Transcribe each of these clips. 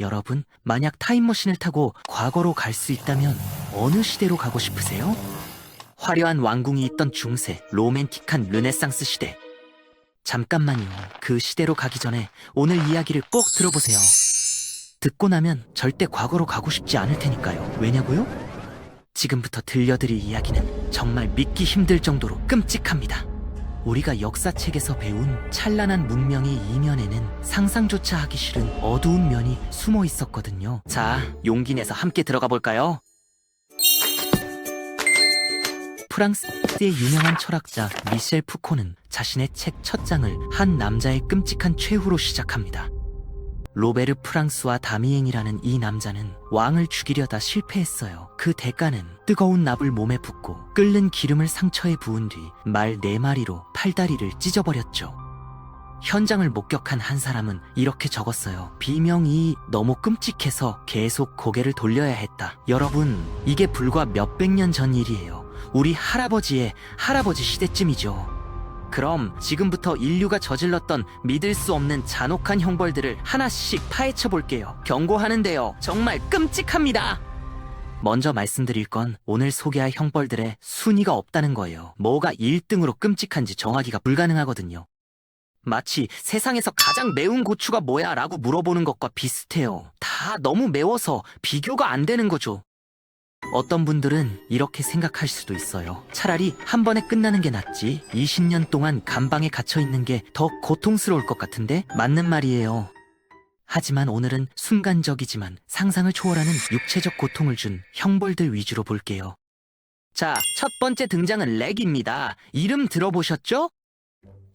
여러분, 만약 타임머신을 타고 과거로 갈 수 있다면 어느 시대로 가고 싶으세요? 화려한 왕궁이 있던 중세, 로맨틱한 르네상스 시대. 잠깐만요. 그 시대로 가기 전에 오늘 이야기를 꼭 들어보세요. 듣고 나면 절대 과거로 가고 싶지 않을 테니까요. 왜냐고요? 지금부터 들려드릴 이야기는 정말 믿기 힘들 정도로 끔찍합니다. 우리가 역사책에서 배운 찬란한 문명의 이면에는 상상조차 하기 싫은 어두운 면이 숨어 있었거든요. 자, 용기 내서 함께 들어가 볼까요? 프랑스의 유명한 철학자 미셸 푸코는 자신의 책 첫 장을 한 남자의 끔찍한 최후로 시작합니다. 로베르 프랑스와 다미앵이라는 이 남자는 왕을 죽이려다 실패했어요. 그 대가는 뜨거운 납을 몸에 붓고 끓는 기름을 상처에 부은 뒤 말 4마리로 팔다리를 찢어버렸죠. 현장을 목격한 한 사람은 이렇게 적었어요. 비명이 너무 끔찍해서 계속 고개를 돌려야 했다. 여러분, 이게 불과 몇백 년 전 일이에요. 우리 할아버지의 할아버지 시대쯤이죠. 그럼 지금부터 인류가 저질렀던 믿을 수 없는 잔혹한 형벌들을 하나씩 파헤쳐 볼게요. 경고하는데요. 정말 끔찍합니다. 먼저 말씀드릴 건 오늘 소개할 형벌들의 순위가 없다는 거예요. 뭐가 1등으로 끔찍한지 정하기가 불가능하거든요. 마치 세상에서 가장 매운 고추가 뭐야? 라고 물어보는 것과 비슷해요. 다 너무 매워서 비교가 안 되는 거죠. 어떤 분들은 이렇게 생각할 수도 있어요. 차라리 한 번에 끝나는 게 낫지. 20년 동안 감방에 갇혀 있는 게 더 고통스러울 것 같은데? 맞는 말이에요. 하지만 오늘은 순간적이지만 상상을 초월하는 육체적 고통을 준 형벌들 위주로 볼게요. 자, 첫 번째 등장은 렉입니다. 이름 들어보셨죠?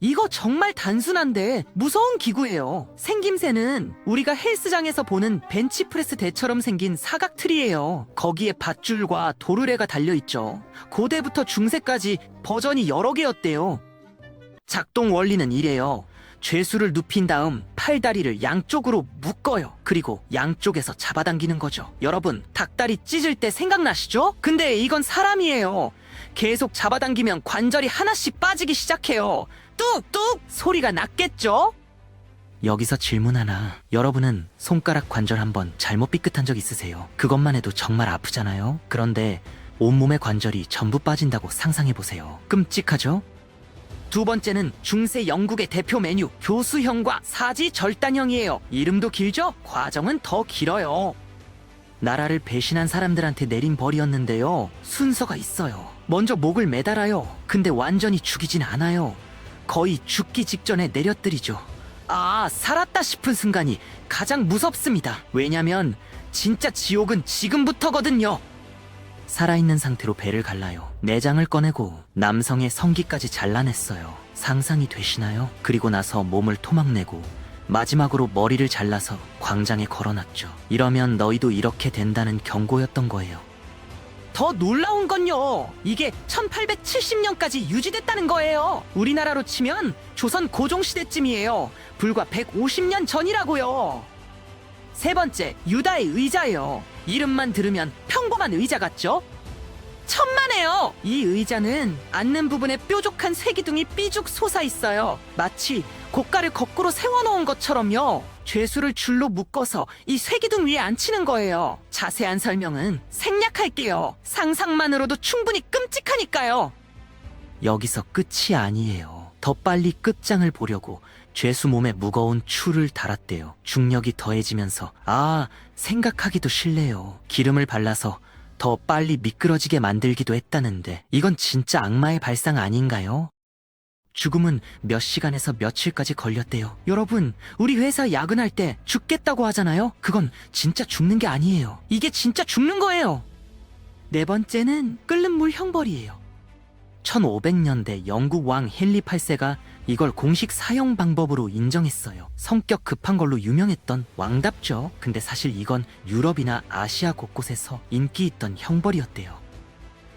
이거 정말 단순한데 무서운 기구예요. 생김새는 우리가 헬스장에서 보는 벤치프레스 대처럼 생긴 사각틀이에요. 거기에 밧줄과 도르래가 달려있죠. 고대부터 중세까지 버전이 여러 개였대요. 작동 원리는 이래요. 죄수를 눕힌 다음 팔다리를 양쪽으로 묶어요. 그리고 양쪽에서 잡아당기는 거죠. 여러분, 닭다리 찢을 때 생각나시죠? 근데 이건 사람이에요. 계속 잡아당기면 관절이 하나씩 빠지기 시작해요. 뚝뚝 소리가 났겠죠? 여기서 질문 하나. 여러분은 손가락 관절 한번 잘못 삐끗한 적 있으세요? 그것만 해도 정말 아프잖아요? 그런데 온몸의 관절이 전부 빠진다고 상상해보세요. 끔찍하죠? 두 번째는 중세 영국의 대표 메뉴 교수형과 사지절단형이에요. 이름도 길죠? 과정은 더 길어요. 나라를 배신한 사람들한테 내린 벌이었는데요. 순서가 있어요. 먼저 목을 매달아요. 근데 완전히 죽이진 않아요. 거의 죽기 직전에 내려뜨리죠. 아, 살았다 싶은 순간이 가장 무섭습니다. 왜냐면 진짜 지옥은 지금부터거든요. 살아있는 상태로 배를 갈라요. 내장을 꺼내고 남성의 성기까지 잘라냈어요. 상상이 되시나요? 그리고 나서 몸을 토막내고 마지막으로 머리를 잘라서 광장에 걸어놨죠. 이러면 너희도 이렇게 된다는 경고였던 거예요. 더 놀라운 건요, 이게 1870년까지 유지됐다는 거예요. 우리나라로 치면 조선 고종시대쯤이에요. 불과 150년 전이라고요. 세 번째, 유다의 의자예요. 이름만 들으면 평범한 의자 같죠? 천만에요. 이 의자는 앉는 부분에 뾰족한 쇠기둥이 삐죽 솟아 있어요. 마치 고가를 거꾸로 세워놓은 것처럼요. 죄수를 줄로 묶어서 이 쇠기둥 위에 앉히는 거예요. 자세한 설명은 생략할게요. 상상만으로도 충분히 끔찍하니까요. 여기서 끝이 아니에요. 더 빨리 끝장을 보려고 죄수 몸에 무거운 추를 달았대요. 중력이 더해지면서 생각하기도 싫네요. 기름을 발라서 더 빨리 미끄러지게 만들기도 했다는데 이건 진짜 악마의 발상 아닌가요? 죽음은 몇 시간에서 며칠까지 걸렸대요. 여러분, 우리 회사 야근할 때 죽겠다고 하잖아요? 그건 진짜 죽는 게 아니에요. 이게 진짜 죽는 거예요. 네 번째는 끓는 물 형벌이에요. 1500년대 영국 왕 헨리 8세가 이걸 공식 사형 방법으로 인정했어요. 성격 급한 걸로 유명했던 왕답죠. 근데 사실 이건 유럽이나 아시아 곳곳에서 인기 있던 형벌이었대요.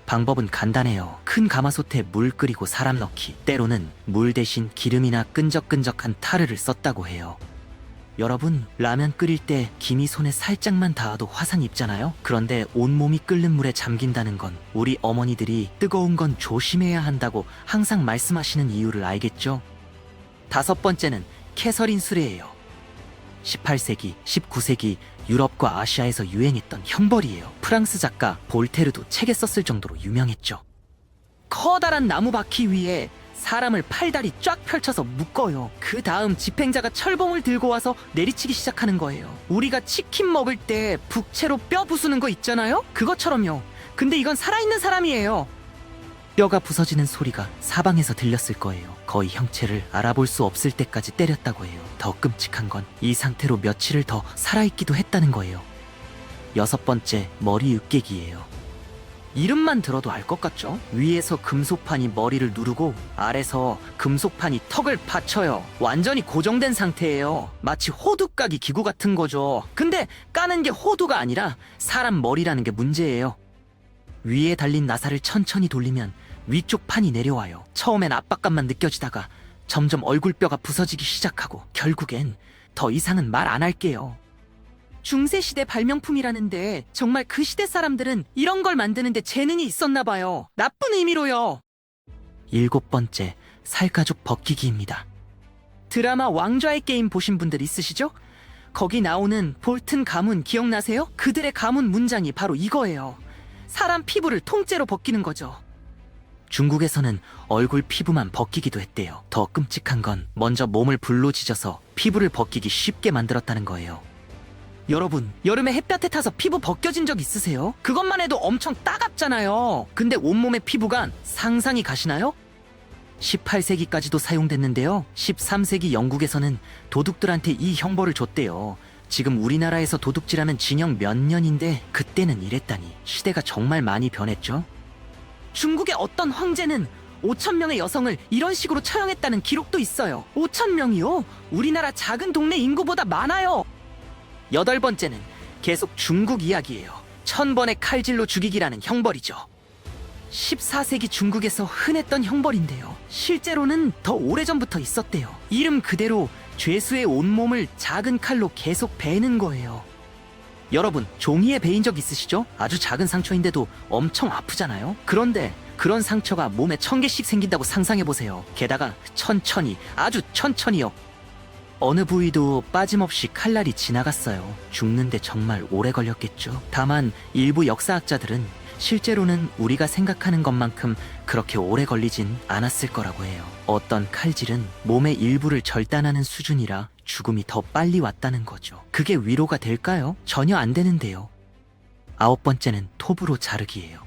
방법은 간단해요. 큰 가마솥에 물 끓이고 사람 넣기. 때로는 물 대신 기름이나 끈적끈적한 타르를 썼다고 해요. 여러분, 라면 끓일 때 김이 손에 살짝만 닿아도 화상 입잖아요? 그런데 온몸이 끓는 물에 잠긴다는 건 우리 어머니들이 뜨거운 건 조심해야 한다고 항상 말씀하시는 이유를 알겠죠? 다섯 번째는 캐서린 수레예요. 18세기, 19세기 유럽과 아시아에서 유행했던 형벌이에요. 프랑스 작가 볼테르도 책에 썼을 정도로 유명했죠. 커다란 나무 바퀴 위에 사람을 팔다리 쫙 펼쳐서 묶어요. 그 다음 집행자가 철봉을 들고 와서 내리치기 시작하는 거예요. 우리가 치킨 먹을 때 북채로 뼈 부수는 거 있잖아요? 그것처럼요. 근데 이건 살아있는 사람이에요. 뼈가 부서지는 소리가 사방에서 들렸을 거예요. 거의 형체를 알아볼 수 없을 때까지 때렸다고 해요. 더 끔찍한 건 이 상태로 며칠을 더 살아있기도 했다는 거예요. 6번째, 머리 으깨기예요. 이름만 들어도 알 것 같죠? 위에서 금속판이 머리를 누르고 아래서 금속판이 턱을 받쳐요. 완전히 고정된 상태예요. 마치 호두 까기 기구 같은 거죠. 근데 까는 게 호두가 아니라 사람 머리라는 게 문제예요. 위에 달린 나사를 천천히 돌리면 위쪽 판이 내려와요. 처음엔 압박감만 느껴지다가 점점 얼굴뼈가 부서지기 시작하고 결국엔 더 이상은 말 안 할게요. 중세시대 발명품이라는데 정말 그 시대 사람들은 이런 걸 만드는데 재능이 있었나 봐요. 나쁜 의미로요. 7번째, 살가죽 벗기기입니다. 드라마 왕좌의 게임 보신 분들 있으시죠? 거기 나오는 볼튼 가문 기억나세요? 그들의 가문 문장이 바로 이거예요. 사람 피부를 통째로 벗기는 거죠. 중국에서는 얼굴 피부만 벗기기도 했대요. 더 끔찍한 건 먼저 몸을 불로 지져서 피부를 벗기기 쉽게 만들었다는 거예요. 여러분, 여름에 햇볕에 타서 피부 벗겨진 적 있으세요? 그것만 해도 엄청 따갑잖아요. 근데 온몸의 피부가 상상이 가시나요? 18세기까지도 사용됐는데요. 13세기 영국에서는 도둑들한테 이 형벌을 줬대요. 지금 우리나라에서 도둑질하면 징역 몇 년인데 그때는 이랬다니. 시대가 정말 많이 변했죠. 중국의 어떤 황제는 5,000명의 여성을 이런 식으로 처형했다는 기록도 있어요. 5,000명이요? 우리나라 작은 동네 인구보다 많아요. 8번째는 계속 중국 이야기예요. 1000번의 칼질로 죽이기라는 형벌이죠. 14세기 중국에서 흔했던 형벌인데요. 실제로는 더 오래전부터 있었대요. 이름 그대로 죄수의 온몸을 작은 칼로 계속 베는 거예요. 여러분, 종이에 베인 적 있으시죠? 아주 작은 상처인데도 엄청 아프잖아요? 그런데 그런 상처가 몸에 1000개씩 생긴다고 상상해보세요. 게다가 천천히, 아주 천천히요. 어느 부위도 빠짐없이 칼날이 지나갔어요. 죽는데 정말 오래 걸렸겠죠. 다만 일부 역사학자들은 실제로는 우리가 생각하는 것만큼 그렇게 오래 걸리진 않았을 거라고 해요. 어떤 칼질은 몸의 일부를 절단하는 수준이라 죽음이 더 빨리 왔다는 거죠. 그게 위로가 될까요? 전혀 안 되는데요. 9번째는 톱으로 자르기예요.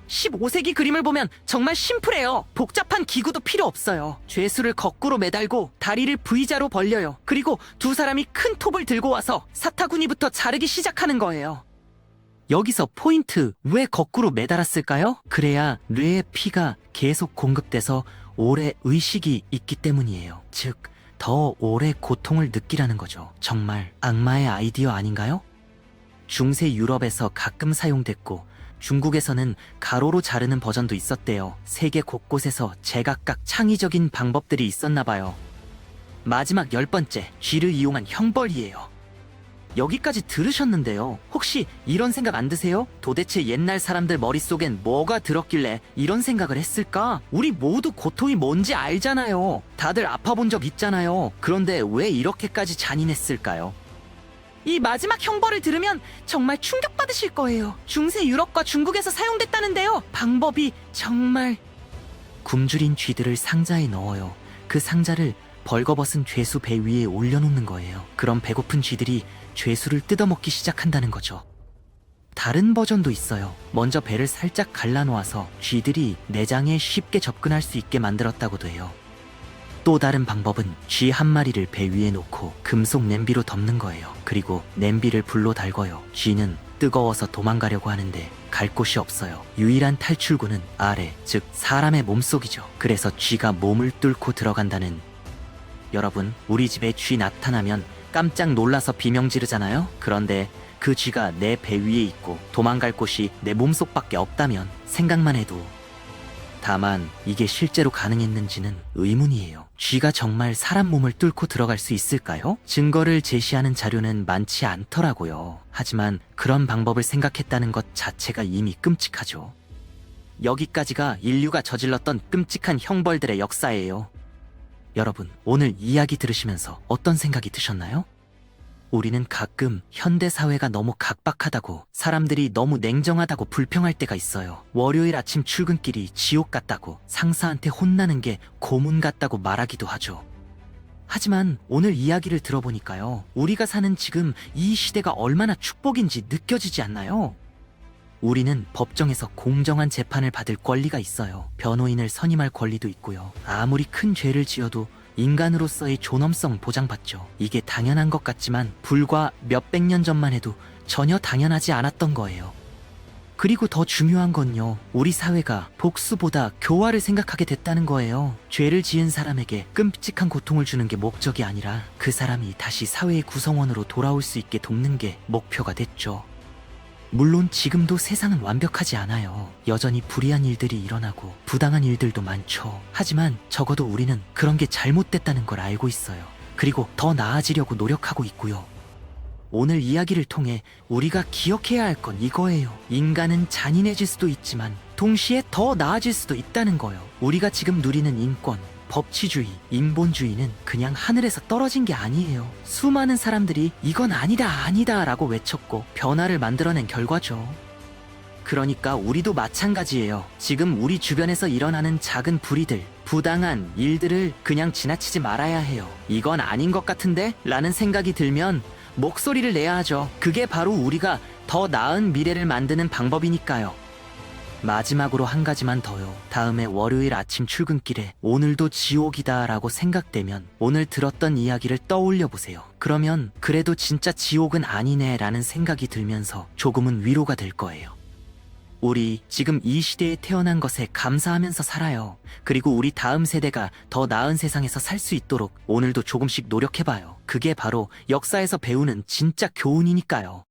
15세기 그림을 보면 정말 심플해요. 복잡한 기구도 필요 없어요. 죄수를 거꾸로 매달고 다리를 V자로 벌려요. 그리고 두 사람이 큰 톱을 들고 와서 사타구니부터 자르기 시작하는 거예요. 여기서 포인트, 왜 거꾸로 매달았을까요? 그래야 뇌에 피가 계속 공급돼서 오래 의식이 있기 때문이에요. 즉, 더 오래 고통을 느끼라는 거죠. 정말 악마의 아이디어 아닌가요? 중세 유럽에서 가끔 사용됐고 중국에서는 가로로 자르는 버전도 있었대요. 세계 곳곳에서 제각각 창의적인 방법들이 있었나 봐요. 마지막 10번째, 쥐를 이용한 형벌이에요. 여기까지 들으셨는데요. 혹시 이런 생각 안 드세요? 도대체 옛날 사람들 머릿속엔 뭐가 들었길래 이런 생각을 했을까? 우리 모두 고통이 뭔지 알잖아요. 다들 아파본 적 있잖아요. 그런데 왜 이렇게까지 잔인했을까요? 이 마지막 형벌을 들으면 정말 충격받으실 거예요. 중세 유럽과 중국에서 사용됐다는데요. 방법이 정말... 굶주린 쥐들을 상자에 넣어요. 그 상자를 벌거벗은 죄수 배 위에 올려놓는 거예요. 그럼 배고픈 쥐들이 죄수를 뜯어먹기 시작한다는 거죠. 다른 버전도 있어요. 먼저 배를 살짝 갈라놓아서 쥐들이 내장에 쉽게 접근할 수 있게 만들었다고도 해요. 또 다른 방법은 쥐 한 마리를 배 위에 놓고 금속 냄비로 덮는 거예요. 그리고 냄비를 불로 달궈요. 쥐는 뜨거워서 도망가려고 하는데 갈 곳이 없어요. 유일한 탈출구는 아래, 즉 사람의 몸속이죠. 그래서 쥐가 몸을 뚫고 들어간다는... 여러분, 우리 집에 쥐 나타나면 깜짝 놀라서 비명 지르잖아요? 그런데 그 쥐가 내 배 위에 있고 도망갈 곳이 내 몸속밖에 없다면 생각만 해도... 다만 이게 실제로 가능했는지는 의문이에요. 쥐가 정말 사람 몸을 뚫고 들어갈 수 있을까요? 증거를 제시하는 자료는 많지 않더라고요. 하지만 그런 방법을 생각했다는 것 자체가 이미 끔찍하죠. 여기까지가 인류가 저질렀던 끔찍한 형벌들의 역사예요. 여러분, 오늘 이야기 들으시면서 어떤 생각이 드셨나요? 우리는 가끔 현대 사회가 너무 각박하다고, 사람들이 너무 냉정하다고 불평할 때가 있어요. 월요일 아침 출근길이 지옥 같다고, 상사한테 혼나는 게 고문 같다고 말하기도 하죠. 하지만 오늘 이야기를 들어보니까요, 우리가 사는 지금 이 시대가 얼마나 축복인지 느껴지지 않나요? 우리는 법정에서 공정한 재판을 받을 권리가 있어요. 변호인을 선임할 권리도 있고요. 아무리 큰 죄를 지어도 인간으로서의 존엄성 보장받죠. 이게 당연한 것 같지만 불과 몇백 년 전만 해도 전혀 당연하지 않았던 거예요. 그리고 더 중요한 건요, 우리 사회가 복수보다 교화를 생각하게 됐다는 거예요. 죄를 지은 사람에게 끔찍한 고통을 주는 게 목적이 아니라 그 사람이 다시 사회의 구성원으로 돌아올 수 있게 돕는 게 목표가 됐죠. 물론 지금도 세상은 완벽하지 않아요. 여전히 불의한 일들이 일어나고 부당한 일들도 많죠. 하지만 적어도 우리는 그런 게 잘못됐다는 걸 알고 있어요. 그리고 더 나아지려고 노력하고 있고요. 오늘 이야기를 통해 우리가 기억해야 할 건 이거예요. 인간은 잔인해질 수도 있지만 동시에 더 나아질 수도 있다는 거예요. 우리가 지금 누리는 인권, 법치주의, 인본주의는 그냥 하늘에서 떨어진 게 아니에요. 수많은 사람들이 이건 아니다 아니다 라고 외쳤고 변화를 만들어낸 결과죠. 그러니까 우리도 마찬가지예요. 지금 우리 주변에서 일어나는 작은 불의들, 부당한 일들을 그냥 지나치지 말아야 해요. 이건 아닌 것 같은데? 라는 생각이 들면 목소리를 내야 하죠. 그게 바로 우리가 더 나은 미래를 만드는 방법이니까요. 마지막으로 한 가지만 더요. 다음에 월요일 아침 출근길에 오늘도 지옥이다 라고 생각되면 오늘 들었던 이야기를 떠올려 보세요. 그러면 그래도 진짜 지옥은 아니네 라는 생각이 들면서 조금은 위로가 될 거예요. 우리 지금 이 시대에 태어난 것에 감사하면서 살아요. 그리고 우리 다음 세대가 더 나은 세상에서 살 수 있도록 오늘도 조금씩 노력해봐요. 그게 바로 역사에서 배우는 진짜 교훈이니까요.